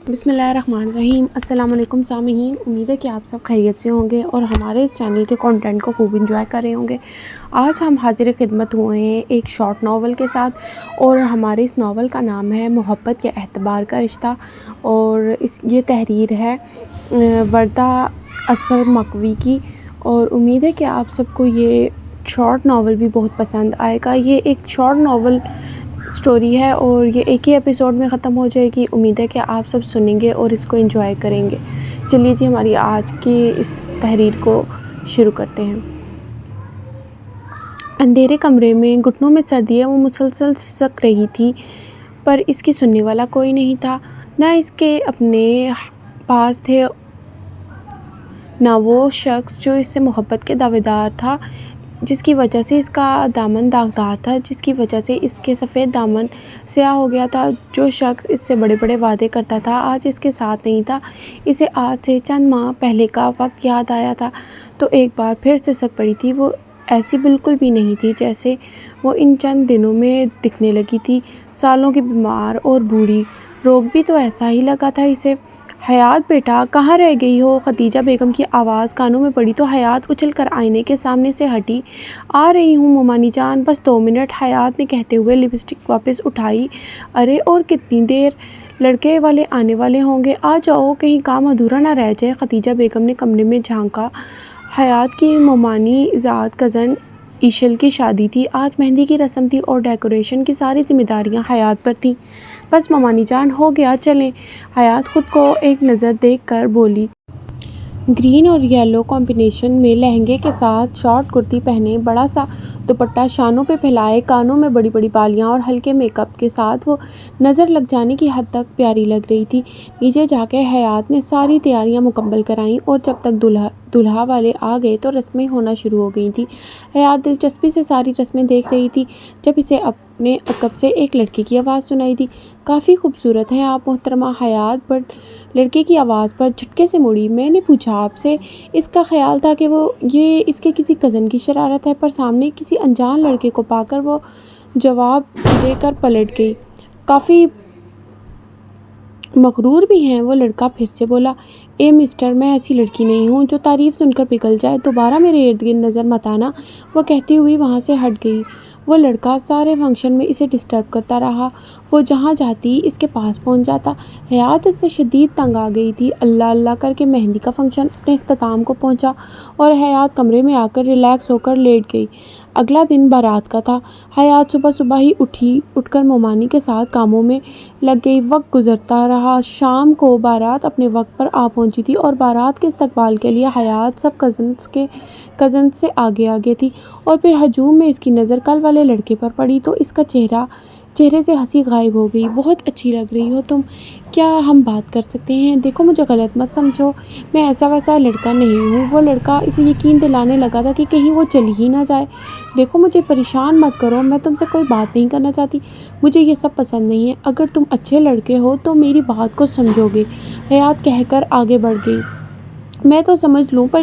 بسم اللہ الرحمن الرحیم۔ السلام علیکم سامعین، امید ہے کہ آپ سب خیریت سے ہوں گے اور ہمارے اس چینل کے کنٹینٹ کو خوب انجوائے کر رہے ہوں گے۔ آج ہم حاضر خدمت ہوئے ہیں ایک شارٹ ناول کے ساتھ، اور ہمارے اس ناول کا نام ہے محبت کے اعتبار کا رشتہ، اور یہ تحریر ہے وردہ اصغر مکوی کی، اور امید ہے کہ آپ سب کو یہ شارٹ ناول بھی بہت پسند آئے گا۔ یہ ایک شارٹ ناول سٹوری ہے اور یہ ایک ہی ایپیسوڈ میں ختم ہو جائے گی۔ امید ہے کہ آپ سب سنیں گے اور اس کو انجوائے کریں گے۔ چلیے جی، ہماری آج کی اس تحریر کو شروع کرتے ہیں۔ اندھیرے کمرے میں گھٹنوں میں سردیاں وہ مسلسل سسک رہی تھی، پر اس کی سننے والا کوئی نہیں تھا، نہ اس کے اپنے پاس تھے، نہ وہ شخص جو اس سے محبت کے دعوے دار تھا، جس کی وجہ سے اس کا دامن داغدار تھا، جس کی وجہ سے اس کے سفید دامن سیاہ ہو گیا تھا۔ جو شخص اس سے بڑے بڑے وعدے کرتا تھا آج اس کے ساتھ نہیں تھا۔ اسے آج سے چند ماہ پہلے کا وقت یاد آیا تھا تو ایک بار پھر سسک پڑی تھی۔ وہ ایسی بالکل بھی نہیں تھی جیسے وہ ان چند دنوں میں دکھنے لگی تھی، سالوں کی بیمار اور بوڑھی۔ روگ بھی تو ایسا ہی لگا تھا اسے۔ حیات بیٹا، کہاں رہ گئی ہو؟ خدیجہ بیگم کی آواز کانوں میں پڑی تو حیات اچھل کر آئینے کے سامنے سے ہٹی۔ آ رہی ہوں ممانی جان، بس 2 منٹ، حیات نے کہتے ہوئے لپسٹک واپس اٹھائی۔ ارے اور کتنی دیر؟ لڑکے والے آنے والے ہوں گے، آ جاؤ، کہیں کام ادھورا نہ رہ جائے۔ خدیجہ بیگم نے کمرے میں جھانکا۔ حیات کی ممانی زاد کزن ایشل کی شادی تھی، آج مہندی کی رسم تھی اور ڈیکوریشن کی ساری ذمہ داریاں حیات پر تھیں۔ بس ممانی جان، ہو گیا، چلیں۔ حیات خود کو ایک نظر دیکھ کر بولی۔ گرین اور یلو کمبینیشن میں لہنگے کے ساتھ شارٹ کرتی پہنے، بڑا سا دوپٹہ شانوں پہ پھیلائے، کانوں میں بڑی بڑی بالیاں اور ہلکے میک اپ کے ساتھ وہ نظر لگ جانے کی حد تک پیاری لگ رہی تھی۔ نیچے جا کے حیات نے ساری تیاریاں مکمل کرائیں اور جب تک دلہا والے آ گئے تو رسمیں ہونا شروع ہو گئی تھیں۔ حیات دلچسپی سے ساری رسمیں دیکھ رہی تھی جب اسے اپنے عقب سے ایک لڑکے کی آواز سنائی دی۔ کافی خوبصورت ہیں آپ محترمہ۔ حیات لڑکے کی آواز پر جھٹکے سے مڑی۔ میں نے پوچھا آپ سے؟ اس کا خیال تھا کہ یہ اس کے کسی کزن کی شرارت ہے، پر سامنے کسی انجان لڑکے کو پا کر وہ جواب دے کر پلٹ گئی۔ کافی مغرور بھی ہیں، وہ لڑکا پھر سے بولا۔ اے مسٹر، میں ایسی لڑکی نہیں ہوں جو تعریف سن کر پگھل جائے، دوبارہ میرے ارد گرد نظر مت آنا، وہ کہتی ہوئی وہاں سے ہٹ گئی۔ وہ لڑکا سارے فنکشن میں اسے ڈسٹرب کرتا رہا، وہ جہاں جاتی اس کے پاس پہنچ جاتا۔ حیات اس سے شدید تنگ آ گئی تھی۔ اللہ اللہ کر کے مہندی کا فنکشن اپنے اختتام کو پہنچا اور حیات کمرے میں آ کر ریلیکس ہو کر لیٹ گئی۔ اگلا دن بارات کا تھا۔ حیات صبح ہی اٹھ کر ممانی کے ساتھ کاموں میں لگ گئی۔ وقت گزرتا رہا، شام کو بارات اپنے وقت پر آ پہنچی تھی اور بارات کے استقبال کے لیے حیات سب کزنز سے آگے تھی، اور پھر ہجوم میں اس کی نظر کل والے لڑکے پر پڑی تو اس کا چہرے سے ہنسی غائب ہو گئی۔ بہت اچھی لگ رہی ہو تم، کیا ہم بات کر سکتے ہیں؟ دیکھو مجھے غلط مت سمجھو، میں ایسا ویسا لڑکا نہیں ہوں۔ وہ لڑکا اسے یقین دلانے لگا تھا کہ کہیں وہ چلی ہی نہ جائے۔ دیکھو مجھے پریشان مت کرو، میں تم سے کوئی بات نہیں کرنا چاہتی، مجھے یہ سب پسند نہیں ہے۔ اگر تم اچھے لڑکے ہو تو میری بات کو سمجھو گے، حیات کہہ کر آگے بڑھ گئی۔ میں تو سمجھ لوں، پر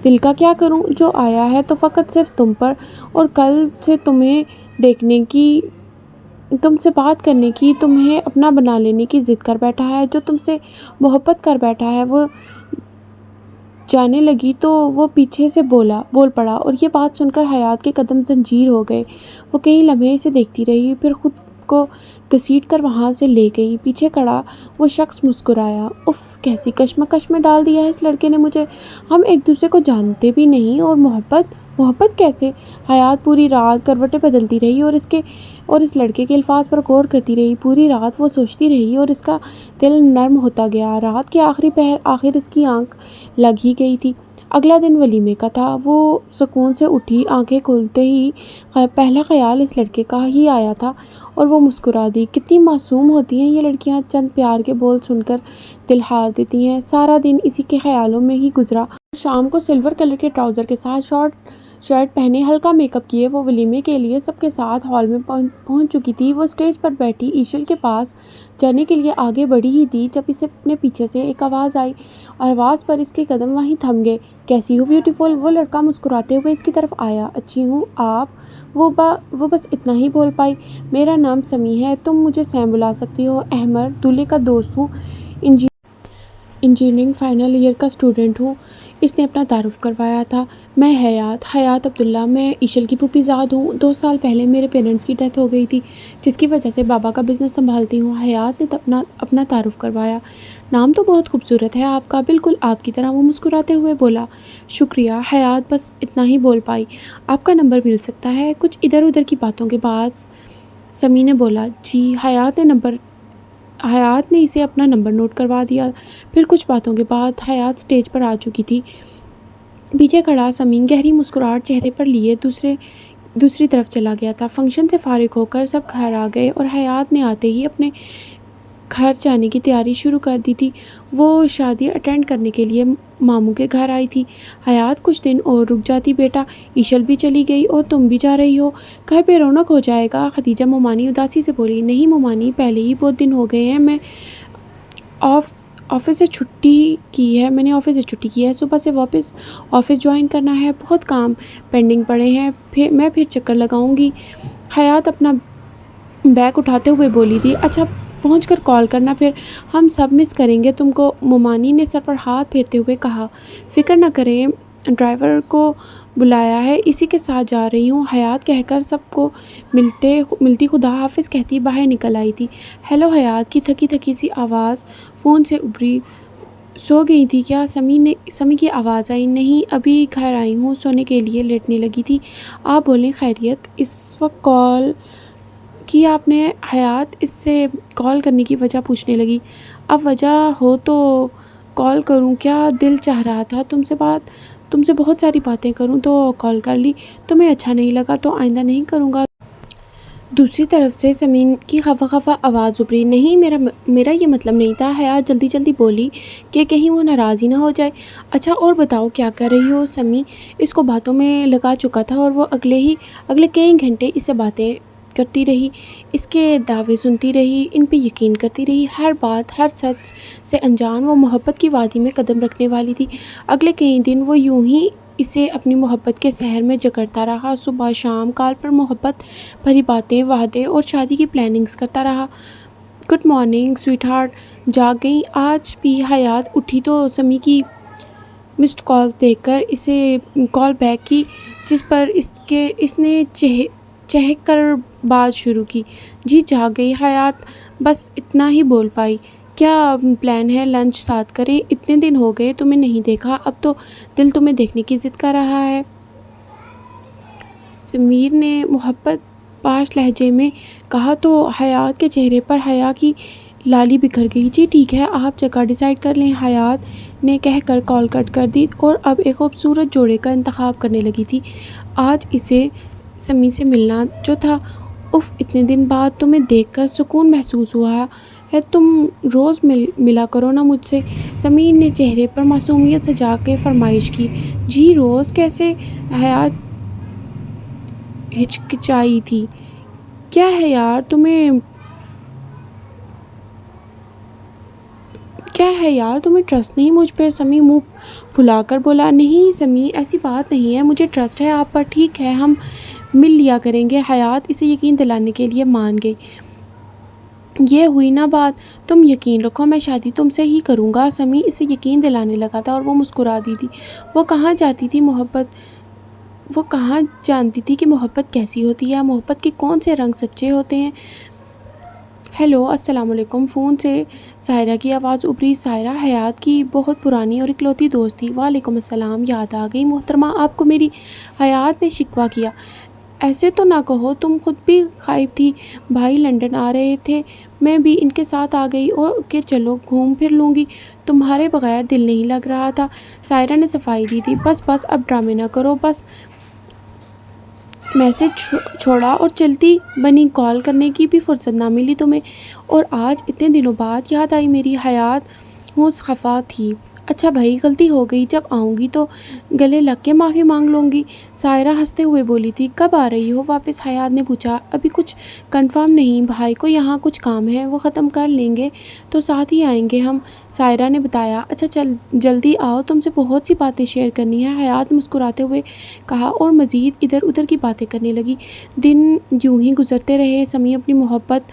دل کا کیا کروں؟ جو آیا ہے تو فقط صرف تم پر، اور کل سے تمہیں دیکھنے کی، تم سے بات کرنے کی، تمہیں اپنا بنا لینے کی ضد کر بیٹھا ہے، جو تم سے محبت کر بیٹھا ہے۔ وہ جانے لگی تو وہ پیچھے سے بول پڑا، اور یہ بات سن کر حیات کے قدم زنجیر ہو گئے۔ وہ کئی لمحے اسے دیکھتی رہی، پھر خود کو گھسیٹ کر وہاں سے لے گئی۔ پیچھے کھڑا وہ شخص مسکرایا۔ اف، کیسی کشمکش میں ڈال دیا ہے اس لڑکے نے مجھے، ہم ایک دوسرے کو جانتے بھی نہیں، اور محبت کیسے؟ حیات پوری رات کروٹیں بدلتی رہی اور اس لڑکے کے الفاظ پر غور کرتی رہی۔ پوری رات وہ سوچتی رہی اور اس کا دل نرم ہوتا گیا۔ رات کے آخری پہر آخر اس کی آنکھ لگ ہی گئی تھی۔ اگلا دن ولیمے کا تھا۔ وہ سکون سے اٹھی، آنکھیں کھولتے ہی پہلا خیال اس لڑکے کا ہی آیا تھا اور وہ مسکرا دی۔ کتنی معصوم ہوتی ہیں یہ لڑکیاں، چند پیار کے بول سن کر دل ہار دیتی ہیں۔ سارا دن اسی کے خیالوں میں ہی گزرا۔ شام کو سلور کلر کے ٹراؤزر کے ساتھ شرٹ پہنے، ہلکا میک اپ کیے، وہ ولیمے کے لیے سب کے ساتھ ہال میں پہنچ چکی تھی۔ وہ اسٹیج پر بیٹھی ایشل کے پاس جانے کے لیے آگے بڑھی ہی تھی جب اسے اپنے پیچھے سے ایک آواز آئی، اور آواز پر اس کے قدم وہیں تھم گئے۔ کیسی ہو بیوٹیفل؟ وہ لڑکا مسکراتے ہوئے اس کی طرف آیا۔ اچھی ہوں، آپ؟ وہ بس اتنا ہی بول پائی۔ میرا نام سمیع ہے، تم مجھے سیم بلا سکتی ہو۔ احمر، دولہے کا دوست ہوں۔ انجینئرنگ فائنل ایئر کا اسٹوڈنٹ ہوں۔ اس نے اپنا تعارف کروایا تھا۔ میں حیات عبداللہ، میں ایشل کی پھوپھی زاد ہوں۔ 2 سال پہلے میرے پیرنٹس کی ڈیتھ ہو گئی تھی، جس کی وجہ سے بابا کا بزنس سنبھالتی ہوں۔ حیات نے اپنا تعارف کروایا۔ نام تو بہت خوبصورت ہے آپ کا، بالکل آپ کی طرح۔ وہ مسکراتے ہوئے بولا۔ شکریہ۔ حیات بس اتنا ہی بول پائی۔ آپ کا نمبر مل سکتا ہے؟ کچھ ادھر ادھر کی باتوں کے بعد سمی نے بولا۔ جی۔ حیات نے اسے اپنا نمبر نوٹ کروا دیا۔ پھر کچھ باتوں کے بعد حیات سٹیج پر آ چکی تھی۔ پیچھے کھڑا سمی گہری مسکراہٹ چہرے پر لیے دوسری طرف چلا گیا تھا۔ فنکشن سے فارغ ہو کر سب گھر آ گئے اور حیات نے آتے ہی اپنے گھر جانے کی تیاری شروع کر دی تھی۔ وہ شادی اٹینڈ کرنے کے لیے ماموں کے گھر آئی تھی۔ حیات کچھ دن اور رک جاتی بیٹا، ایشل بھی چلی گئی اور تم بھی جا رہی ہو، گھر پہ رونق ہو جائے گا۔ خدیجہ مومانی اداسی سے بولی۔ نہیں مومانی، پہلے ہی بہت دن ہو گئے ہیں، میں آفس سے چھٹی کی ہے، صبح سے واپس آفس جوائن کرنا ہے، بہت کام پینڈنگ پڑے ہیں، میں پھر چکر لگاؤں گی۔ حیات اپنا بیگ اٹھاتے ہوئے بولی تھی۔ اچھا پہنچ کر کال کرنا، پھر ہم سب مس کریں گے تم کو، مومانی نے سر پر ہاتھ پھیرتے ہوئے کہا۔ فکر نہ کریں، ڈرائیور کو بلایا ہے، اسی کے ساتھ جا رہی ہوں، حیات کہہ کر سب کو ملتی خدا حافظ کہتی باہر نکل آئی تھی۔ ہیلو حیات کی تھکی تھکی سی آواز فون سے ابھری۔ سو گئی تھی کیا؟ سمی کی آواز آئی۔ نہیں، ابھی گھر آئی ہوں، سونے کے لیے لیٹنے لگی تھی۔ آپ بولیں خیریت؟ اس وقت کال کی آپ نے؟ حیات اس سے کال کرنے کی وجہ پوچھنے لگی۔ اب وجہ ہو تو کال کروں کیا؟ دل چاہ رہا تھا تم سے بہت ساری باتیں کروں تو کال کر لی، تمہیں اچھا نہیں لگا تو آئندہ نہیں کروں گا۔ دوسری طرف سے سمین کی خفا آواز ابھری۔ نہیں، میرا یہ مطلب نہیں تھا۔ حیات جلدی بولی کہ کہیں وہ ناراض ہی نہ ہو جائے۔ اچھا اور بتاؤ کیا کر رہی ہو؟ سمی اس کو باتوں میں لگا چکا تھا اور وہ اگلے کئی گھنٹے اس سے باتیں کرتی رہی، اس کے دعوے سنتی رہی، ان پہ یقین کرتی رہی، ہر بات ہر سچ سے انجان وہ محبت کی وادی میں قدم رکھنے والی تھی۔ اگلے کئی دن وہ یوں ہی اسے اپنی محبت کے سحر میں جگڑتا رہا، صبح شام کال پر محبت بھری باتیں، وعدے اور شادی کی پلاننگز کرتا رہا۔ Good morning sweetheart. جاگ گئی آج بھی؟ حیات اٹھی تو سمی کی مسڈ کالز دیکھ کر اسے کال بیک کی، جس پر اس نے چہک کر بات شروع کی۔ جی جاگ گئی حیات، بس اتنا ہی بول پائی۔ کیا پلان ہے؟ لنچ ساتھ کریں؟ اتنے دن ہو گئے تمہیں نہیں دیکھا، اب تو دل تمہیں دیکھنے کی ضد کر رہا ہے۔ سمیر نے محبت پاش لہجے میں کہا تو حیات کے چہرے پر حیا کی لالی بکھر گئی۔ جی ٹھیک ہے، آپ جگہ ڈیسائیڈ کر لیں، حیات نے کہہ کر کال کٹ کر دی اور اب ایک خوبصورت جوڑے کا انتخاب کرنے لگی تھی۔ آج اسے سمی سے ملنا جو تھا، اتنے دن بعد تمہیں دیکھ کر سکون محسوس ہوا ہے، تم روز ملا کرو نا مجھ سے۔ سمیر نے چہرے پر معصومیت سجا کے فرمائش کی۔ جی روز کیسے؟ حیات ہچکچائی تھی۔ کیا ہے یار تمہیں ٹرسٹ نہیں مجھ پر؟ سمی منہ پھلا کر بولا۔ نہیں سمی، ایسی بات نہیں ہے، مجھے ٹرسٹ ہے آپ پر۔ ٹھیک ہے، ہم مل لیا کریں گے۔ حیات اسے یقین دلانے کے لیے مان گئی۔ یہ ہوئی نا بات، تم یقین رکھو میں شادی تم سے ہی کروں گا۔ سمی اسے یقین دلانے لگا تھا اور وہ مسکرا دی تھی۔ وہ کہاں جانتی تھی کہ محبت کیسی ہوتی ہے، محبت کے کون سے رنگ سچے ہوتے ہیں۔ ہیلو السلام علیکم۔ فون سے سائرہ کی آواز ابھری۔ سائرہ حیات کی بہت پرانی اور اکلوتی دوست تھی۔ وعلیکم السلام، یاد آ گئی محترمہ آپ کو میری؟ حیات نے شکوہ کیا۔ ایسے تو نہ کہو، تم خود بھی غائب تھی، بھائی لندن آ رہے تھے، میں بھی ان کے ساتھ آ گئی اور کہ چلو گھوم پھر لوں گی، تمہارے بغیر دل نہیں لگ رہا تھا۔ سائرہ نے صفائی دی تھی۔ بس اب ڈرامے نہ کرو، بس میسج چھوڑا اور چلتی بنی، کال کرنے کی بھی فرصت نہ ملی تمہیں، اور آج اتنے دنوں بعد یاد آئی میری؟ حیات ہوش خفا تھی۔ اچھا بھائی غلطی ہو گئی، جب آؤں گی تو گلے لگ کے معافی مانگ لوں گی، سائرہ ہنستے ہوئے بولی تھی۔ کب آ رہی ہو واپس؟ حیات نے پوچھا۔ ابھی کچھ کنفرم نہیں، بھائی کو یہاں کچھ کام ہے، وہ ختم کر لیں گے تو ساتھ ہی آئیں گے ہم، سائرہ نے بتایا۔ اچھا چل جلدی آؤ، تم سے بہت سی باتیں شیئر کرنی ہیں، حیات مسکراتے ہوئے کہا اور مزید ادھر ادھر کی باتیں کرنے لگی۔ دن یوں ہی گزرتے رہے۔ سمی اپنی محبت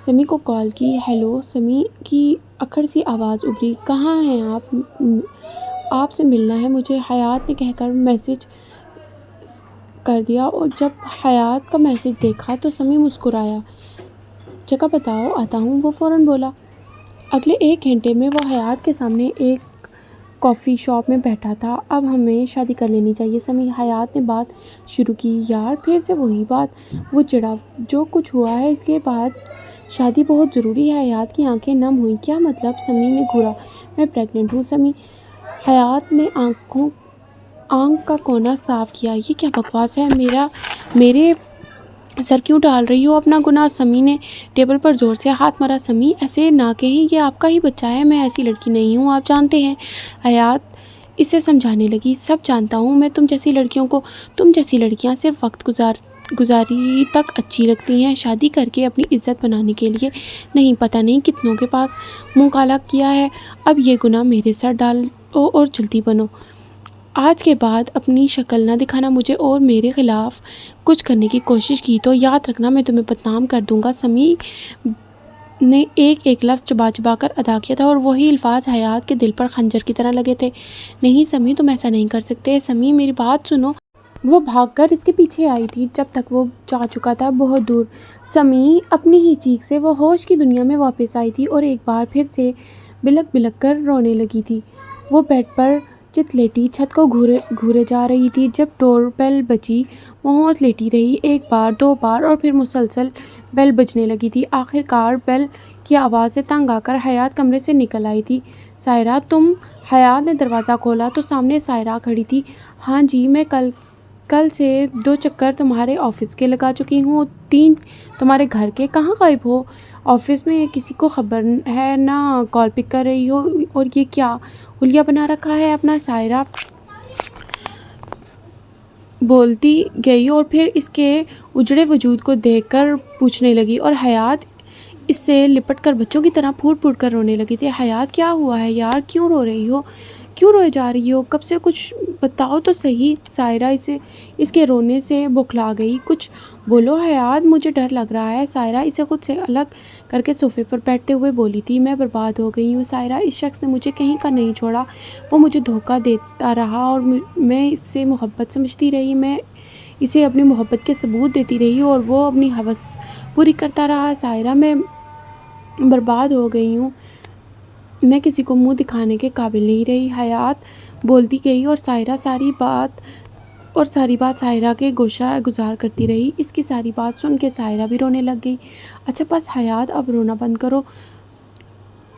سمی کو کال کی۔ ہیلو، سمی کی اکڑ سی آواز ابھری۔ کہاں ہیں آپ؟ آپ سے ملنا ہے مجھے، حیات نے کہہ کر میسج کر دیا، اور جب حیات کا میسج دیکھا تو سمی مسکرایا۔ جگہ بتاؤ، آتا ہوں، وہ فوراً بولا۔ اگلے 1 گھنٹے میں وہ حیات کے سامنے ایک کافی شاپ میں بیٹھا تھا۔ اب ہمیں شادی کر لینی چاہیے سمی، حیات نے بات شروع کی۔ یار پھر سے وہی بات، وہ چڑھا۔ جو کچھ ہوا ہے اس کے بعد شادی بہت ضروری ہے۔ حیات کی آنکھیں نم ہوئیں۔ کیا مطلب؟ سمی نے گھورا۔ میں پریگننٹ ہوں سمی۔ حیات نے آنکھ کا کونا صاف کیا۔ یہ کیا بکواس ہے؟ میرے سر کیوں ڈال رہی ہو اپنا گناہ؟ سمی نے ٹیبل پر زور سے ہاتھ مارا۔ سمی ایسے نہ کہیں، یہ آپ کا ہی بچہ ہے، میں ایسی لڑکی نہیں ہوں، آپ جانتے ہیں۔ حیات اسے سمجھانے لگی۔ سب جانتا ہوں میں تم جیسی لڑکیوں کو، تم جیسی لڑکیاں صرف وقت گزاری تک اچھی لگتی ہیں، شادی کر کے اپنی عزت بنانے کے لیے نہیں۔ پتہ نہیں کتنوں کے پاس منہ کالا کیا ہے، اب یہ گناہ میرے سر ڈالو اور جلدی بنو۔ آج کے بعد اپنی شکل نہ دکھانا مجھے، اور میرے خلاف کچھ کرنے کی کوشش کی تو یاد رکھنا میں تمہیں بدنام کر دوں گا۔ سمی نے ایک لفظ چبا چبا کر ادا کیا تھا، اور وہی الفاظ حیات کے دل پر خنجر کی طرح لگے تھے۔ نہیں سمی، تم ایسا نہیں کر سکتے۔ سمی میری بات سنو۔ وہ بھاگ کر اس کے پیچھے آئی تھی، جب تک وہ جا چکا تھا بہت دور۔ سمی اپنی ہی چیخ سے وہ ہوش کی دنیا میں واپس آئی تھی، اور ایک بار پھر سے بلک بلک کر رونے لگی تھی۔ وہ بیڈ پر چت لیٹی چھت کو گھورے جا رہی تھی۔ جب ڈور بیل بجی وہ ہوش لیٹی رہی، 1 بار 2 بار، اور پھر مسلسل بیل بجنے لگی تھی۔ آخر کار بیل کی آواز سے تنگ آ کر حیات کمرے سے نکل آئی تھی۔ سائرہ تم؟ حیات نے دروازہ کھولا تو سامنے سائرہ کھڑی تھی۔ ہاں جی، میں کل سے 2 چکر تمہارے آفس کے لگا چکی ہوں، 3 تمہارے گھر کے۔ کہاں غائب ہو؟ آفس میں کسی کو خبر ہے نہ کال پک کر رہی ہو، اور یہ کیا حلیہ بنا رکھا ہے اپنا؟ سائرہ بولتی گئی اور پھر اس کے اجڑے وجود کو دیکھ کر پوچھنے لگی، اور حیات اس سے لپٹ کر بچوں کی طرح پھوٹ پھوٹ کر رونے لگی تھی۔ حیات کیا ہوا ہے یار، کیوں رو رہی ہو، کیوں روئے جا رہی ہو؟ کب سے کچھ بتاؤ تو صحیح۔ سائرہ اس کے رونے سے بوکھلا گئی۔ کچھ بولو حیات، مجھے ڈر لگ رہا ہے۔ سائرہ اسے خود سے الگ کر کے صوفے پر بیٹھتے ہوئے بولی تھی۔ میں برباد ہو گئی ہوں سائرہ، اس شخص نے مجھے کہیں کا نہیں چھوڑا، وہ مجھے دھوکہ دیتا رہا، اور میں اس سے محبت سمجھتی رہی، میں اسے اپنی محبت کے ثبوت دیتی رہی، اور وہ اپنی ہوس پوری کرتا رہا۔ سائرہ میں برباد ہو گئی ہوں، میں کسی کو منہ دکھانے کے قابل نہیں رہی۔ حیات بولتی گئی، اور ساری بات سائرہ کے گوشہ گزار کرتی رہی۔ اس کی ساری بات سن کے سائرہ بھی رونے لگ گئی۔ اچھا بس حیات، اب رونا بند کرو،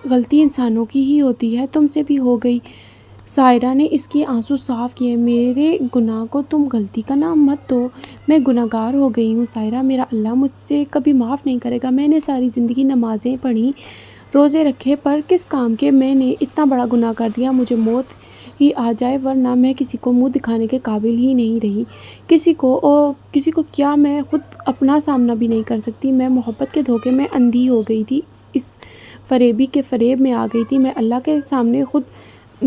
غلطی انسانوں کی ہی ہوتی ہے، تم سے بھی ہو گئی۔ سائرہ نے اس کی آنسو صاف کیے۔ میرے گناہ کو تم غلطی کا نام مت دو، میں گناہ گار ہو گئی ہوں سائرہ، میرا اللہ مجھ سے کبھی معاف نہیں کرے گا۔ میں نے ساری زندگی نمازیں پڑھی، روزے رکھے، پر کس کام کے؟ میں نے اتنا بڑا گناہ کر دیا، مجھے موت ہی آ جائے، ورنہ میں کسی کو منہ دکھانے کے قابل ہی نہیں رہی، کسی کو کیا، میں خود اپنا سامنا بھی نہیں کر سکتی۔ میں محبت کے دھوکے میں اندھی ہو گئی تھی، اس فریبی کے فریب میں آ گئی تھی۔ میں اللہ کے سامنے خود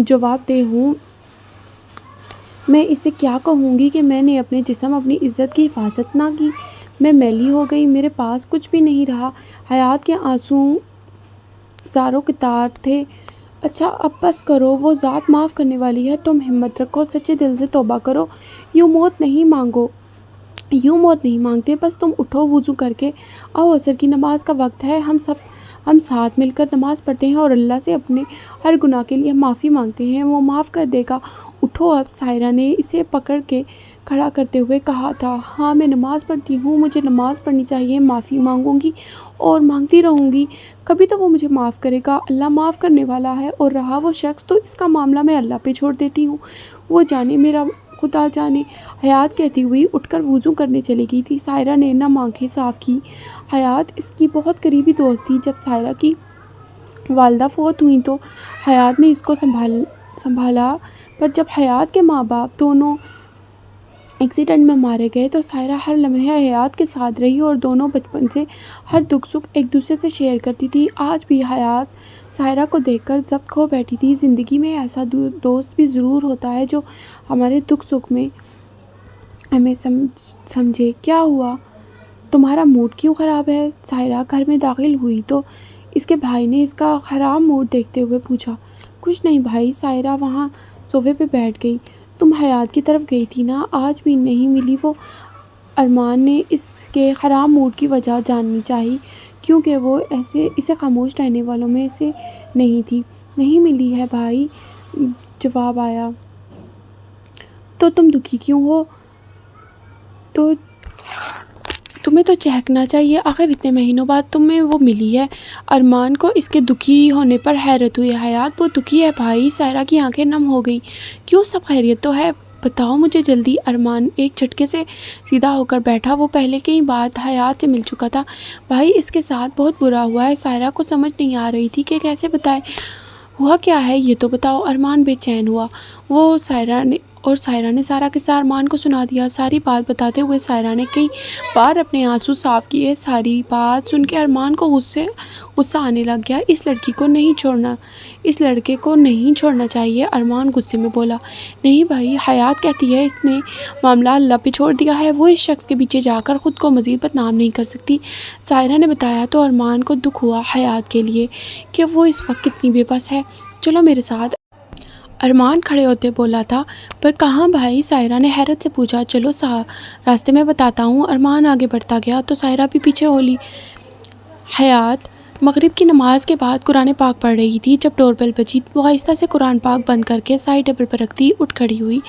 جواب دہ ہوں، میں اسے کیا کہوں گی کہ میں نے اپنے جسم، اپنی عزت کی حفاظت نہ کی، میں میلی ہو گئی، میرے پاس کچھ بھی نہیں رہا۔ حیات کے آنسو زاروں قطار تھے۔ اچھا اب بس کرو، وہ ذات معاف کرنے والی ہے، تم ہمت رکھو، سچے دل سے توبہ کرو، یوں موت نہیں مانگتے، بس تم اٹھو، وضو کر کے آؤ، عصر کی نماز کا وقت ہے، ہم ساتھ مل کر نماز پڑھتے ہیں اور اللہ سے اپنے ہر گناہ کے لیے معافی مانگتے ہیں، وہ معاف کر دے گا۔ اٹھو اب۔ سائرہ نے اسے پکڑ کے کھڑا کرتے ہوئے کہا تھا۔ ہاں میں نماز پڑھتی ہوں، مجھے نماز پڑھنی چاہیے، معافی مانگوں گی اور مانگتی رہوں گی، کبھی تو وہ مجھے معاف کرے گا، اللہ معاف کرنے والا ہے، اور رہا وہ شخص تو اس کا معاملہ میں اللہ پہ چھوڑ دیتی ہوں، وہ جانے، میرا خدا جانے۔ حیات کہتی ہوئی اٹھ کر وضو کرنے چلی گئی تھی۔ سائرہ نے نم آنکھیں صاف کی۔ حیات اس کی بہت قریبی دوست تھی۔ جب سائرہ کی والدہ فوت ہوئی تو حیات نے اس کو سنبھالا، پر جب حیات کے ماں باپ دونوں ایکسیڈنٹ میں مارے گئے تو سائرہ ہر لمحے حیات کے ساتھ رہی، اور دونوں بچپن سے ہر دکھ سکھ ایک دوسرے سے شیئر کرتی تھی۔ آج بھی حیات سائرہ کو دیکھ کر ضبط کھو بیٹھی تھی۔ زندگی میں ایسا دوست بھی ضرور ہوتا ہے جو ہمارے دکھ سکھ میں ہمیں سمجھے۔ کیا ہوا؟ تمہارا موڈ کیوں خراب ہے؟ سائرہ گھر میں داخل ہوئی تو اس کے بھائی نے اس کا خراب موڈ دیکھتے ہوئے پوچھا۔ کچھ نہیں بھائی، سائرہ وہاں صوفے پہ بیٹھ گئی۔ تم حیات کی طرف گئی تھی نا، آج بھی نہیں ملی وہ؟ ارمان نے اس کے خراب موڈ کی وجہ جاننی چاہی، کیونکہ وہ اسے خاموش رہنے والوں میں سے نہیں تھی۔ نہیں ملی ہے بھائی، جواب آیا۔ تو تم دکھی کیوں ہو؟ تمہیں تو چہکنا چاہیے، آخر اتنے مہینوں بعد تمہیں وہ ملی ہے۔ ارمان کو اس کے دکھی ہونے پر حیرت ہوئی۔ حیات وہ دکھی ہے بھائی؟ سائرہ کی آنکھیں نم ہو گئی۔ کیوں، سب خیریت تو ہے؟ بتاؤ مجھے جلدی۔ ارمان ایک جھٹکے سے سیدھا ہو کر بیٹھا۔ وہ پہلے کئی بار حیات سے مل چکا تھا۔ بھائی اس کے ساتھ بہت برا ہوا ہے۔ سائرہ کو سمجھ نہیں آ رہی تھی کہ کیسے بتائے۔ ہوا کیا ہے یہ تو بتاؤ۔ ارمان بے چین ہوا۔ سائرہ نے سارا قصہ ارمان کو سنا دیا۔ ساری بات بتاتے ہوئے سائرہ نے کئی بار اپنے آنسو صاف کیے۔ ساری بات سن کے ارمان کو غصہ آنے لگ گیا۔ اس لڑکے کو نہیں چھوڑنا چاہیے، ارمان غصے میں بولا۔ نہیں بھائی، حیات کہتی ہے اس نے معاملہ اللہ پہ چھوڑ دیا ہے، وہ اس شخص کے پیچھے جا کر خود کو مزید بدنام نہیں کر سکتی۔ سائرہ نے بتایا تو ارمان کو دکھ ہوا حیات کے لیے کہ وہ اس وقت کتنی بے بس ہے۔ چلو میرے ساتھ، ارمان کھڑے ہوتے بولا تھا۔ پر کہاں بھائی؟ سائرہ نے حیرت سے پوچھا۔ چلو راستے میں بتاتا ہوں۔ ارمان آگے بڑھتا گیا تو سائرہ بھی پیچھے ہو لی۔ حیات مغرب کی نماز کے بعد قرآن پاک پڑھ رہی تھی۔ جب ڈور بیل بجی وہ آہستہ سے قرآن پاک بند کر کے سائڈ ٹیبل پر رکھتی اٹھ کھڑی ہوئی۔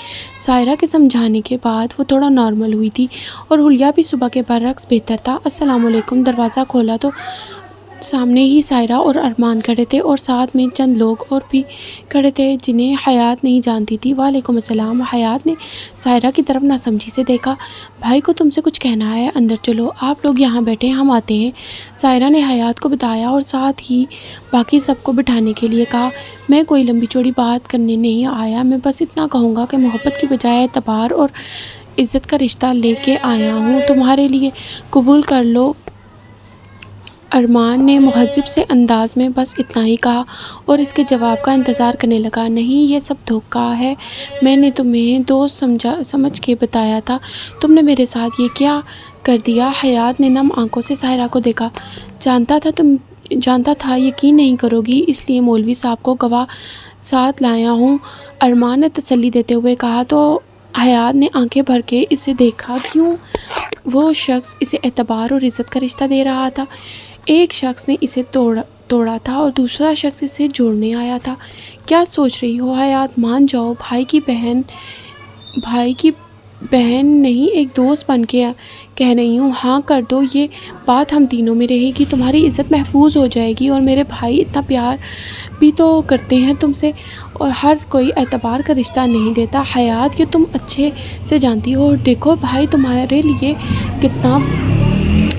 سائرہ کے سمجھانے کے بعد وہ تھوڑا نارمل ہوئی تھی اور حلیہ بھی صبح کے برعکس بہتر تھا۔ السلام علیکم۔ دروازہ کھولا تو سامنے ہی سائرہ اور ارمان کھڑے تھے اور ساتھ میں چند لوگ اور بھی کھڑے تھے جنہیں حیات نہیں جانتی تھی۔ وعلیکم السلام۔ حیات نے سائرہ کی طرف ناسمجھی سے دیکھا۔ بھائی کو تم سے کچھ کہنا ہے، اندر چلو، آپ لوگ یہاں بیٹھے، ہم آتے ہیں۔ سائرہ نے حیات کو بتایا اور ساتھ ہی باقی سب کو بٹھانے کے لیے کہا۔ میں کوئی لمبی چوڑی بات کرنے نہیں آیا، میں بس اتنا کہوں گا کہ محبت کی بجائے اعتبار اور عزت کا رشتہ لے کے آیا ہوں تمہارے لیے، قبول کر لو۔ ارمان نے مہذب سے انداز میں بس اتنا ہی کہا اور اس کے جواب کا انتظار کرنے لگا۔ نہیں، یہ سب دھوکہ ہے، میں نے تمہیں دوست سمجھ کے بتایا تھا، تم نے میرے ساتھ یہ کیا کر دیا؟ حیات نے نم آنکھوں سے سائرہ کو دیکھا۔ جانتا تھا یقین نہیں کرو گی، اس لیے مولوی صاحب کو گواہ ساتھ لایا ہوں، ارمان نے تسلی دیتے ہوئے کہا۔ تو حیات نے آنکھیں بھر کے اسے دیکھا۔ کیوں؟ وہ شخص اسے اعتبار اور عزت کا رشتہ دے رہا تھا۔ ایک شخص نے اسے توڑا تھا اور دوسرا شخص اسے جوڑنے آیا تھا۔ کیا سوچ رہی ہو حیات؟ مان جاؤ، بھائی کی بہن نہیں، ایک دوست بن کے کہہ رہی ہوں، ہاں کر دو، یہ بات ہم تینوں میں رہے گی، تمہاری عزت محفوظ ہو جائے گی، اور میرے بھائی اتنا پیار بھی تو کرتے ہیں تم سے، اور ہر کوئی اعتبار کا رشتہ نہیں دیتا حیات، یہ تم اچھے سے جانتی ہو۔ دیکھو بھائی تمہارے لیے کتنا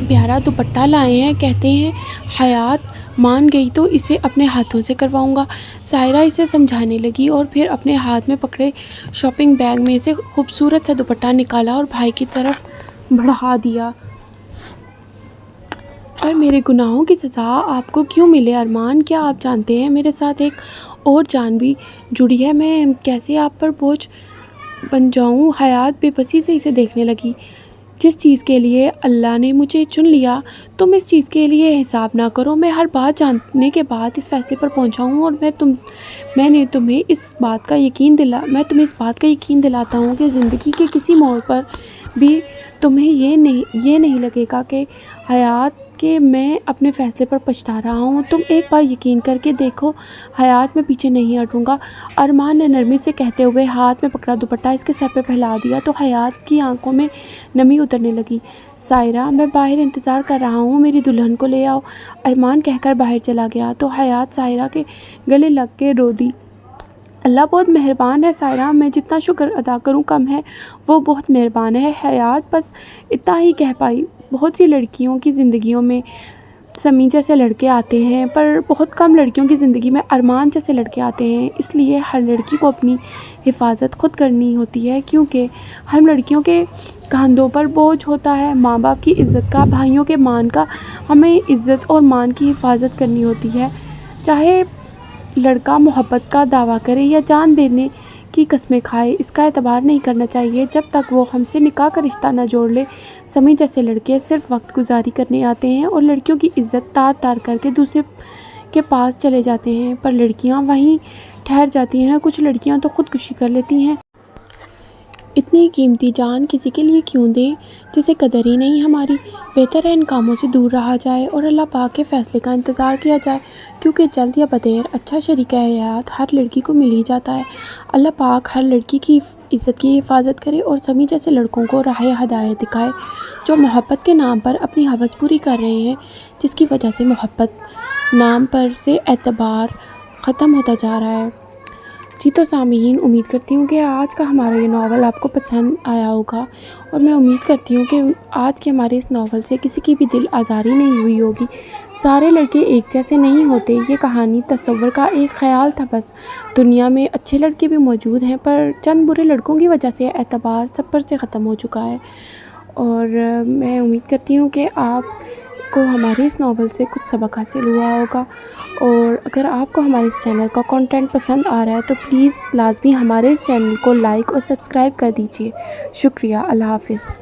پیارا دوپٹہ لائے ہیں، کہتے ہیں حیات مان گئی تو اسے اپنے ہاتھوں سے کرواؤں گا۔ سائرہ اسے سمجھانے لگی اور پھر اپنے ہاتھ میں پکڑے شاپنگ بیگ میں سے خوبصورت سا دوپٹہ نکالا اور بھائی کی طرف بڑھا دیا۔ پر میرے گناہوں کی سزا آپ کو کیوں ملے ارمان؟ کیا آپ جانتے ہیں میرے ساتھ ایک اور جان بھی جڑی ہے، میں کیسے آپ پر بوجھ بن جاؤں؟ حیات بے بسی سے اسے دیکھنے لگی۔ جس چیز کے لیے اللہ نے مجھے چن لیا، تم اس چیز کے لیے حساب نہ کرو۔ میں ہر بات جاننے کے بعد اس فیصلے پر پہنچا ہوں، اور میں تمہیں اس بات کا یقین دلاتا ہوں کہ زندگی کے کسی موڑ پر بھی تمہیں یہ نہیں لگے گا کہ حیات کہ میں اپنے فیصلے پر پچھتا رہا ہوں۔ تم ایک بار یقین کر کے دیکھو حیات، میں پیچھے نہیں ہٹوں گا۔ ارمان نے نرمی سے کہتے ہوئے ہاتھ میں پکڑا دوپٹہ اس کے سر پہ پھیلا دیا تو حیات کی آنکھوں میں نمی اترنے لگی۔ سائرہ، میں باہر انتظار کر رہا ہوں، میری دلہن کو لے آؤ، ارمان کہہ کر باہر چلا گیا تو حیات سائرہ کے گلے لگ کے رو دی۔ اللہ بہت مہربان ہے سائرہ، میں جتنا شکر ادا کروں کم ہے، وہ بہت مہربان ہے۔ حیات بس اتنا ہی کہہ پائی۔ بہت سی لڑکیوں کی زندگیوں میں سمیع جیسے لڑکے آتے ہیں، پر بہت کم لڑکیوں کی زندگی میں ارمان جیسے لڑکے آتے ہیں، اس لیے ہر لڑکی کو اپنی حفاظت خود کرنی ہوتی ہے، کیونکہ ہم لڑکیوں کے کندھوں پر بوجھ ہوتا ہے، ماں باپ کی عزت کا، بھائیوں کے مان کا، ہمیں عزت اور مان کی حفاظت کرنی ہوتی ہے، چاہے لڑکا محبت کا دعویٰ کرے یا جان دینے کی قسمیں کھائے، اس کا اعتبار نہیں کرنا چاہیے جب تک وہ ہم سے نکاح کا رشتہ نہ جوڑ لے۔ سمی جیسے لڑکے صرف وقت گزاری کرنے آتے ہیں اور لڑکیوں کی عزت تار تار کر کے دوسرے کے پاس چلے جاتے ہیں، پر لڑکیاں وہیں ٹھہر جاتی ہیں۔ کچھ لڑکیاں تو خودکشی کر لیتی ہیں۔ اتنی قیمتی جان کسی کے لیے کیوں دیں جسے قدر ہی نہیں ہماری؟ بہتر ہے ان کاموں سے دور رہا جائے اور اللہ پاک کے فیصلے کا انتظار کیا جائے، کیونکہ جلد یا بدیر اچھا شریک حیات ہر لڑکی کو مل ہی جاتا ہے۔ اللہ پاک ہر لڑکی کی عزت کی حفاظت کرے اور سمی جیسے لڑکوں کو راہ ہدایت دکھائے جو محبت کے نام پر اپنی ہوس پوری کر رہے ہیں، جس کی وجہ سے محبت نام پر سے اعتبار ختم ہوتا جا رہا ہے۔ جی تو سامعین، امید کرتی ہوں کہ آج کا ہمارا یہ ناول آپ کو پسند آیا ہوگا، اور میں امید کرتی ہوں کہ آج کے ہمارے اس ناول سے کسی کی بھی دل آزاری نہیں ہوئی ہوگی۔ سارے لڑکے ایک جیسے نہیں ہوتے، یہ کہانی تصور کا ایک خیال تھا بس۔ دنیا میں اچھے لڑکے بھی موجود ہیں، پر چند برے لڑکوں کی وجہ سے اعتبار سب پر سے ختم ہو چکا ہے۔ اور میں امید کرتی ہوں کہ آپ کو ہمارے اس ناول سے کچھ سبق حاصل ہوا ہوگا، اور اگر آپ کو ہمارے اس چینل کا کنٹینٹ پسند آ رہا ہے تو پلیز لازمی ہمارے اس چینل کو لائک اور سبسکرائب کر دیجیے۔ شکریہ، اللہ حافظ۔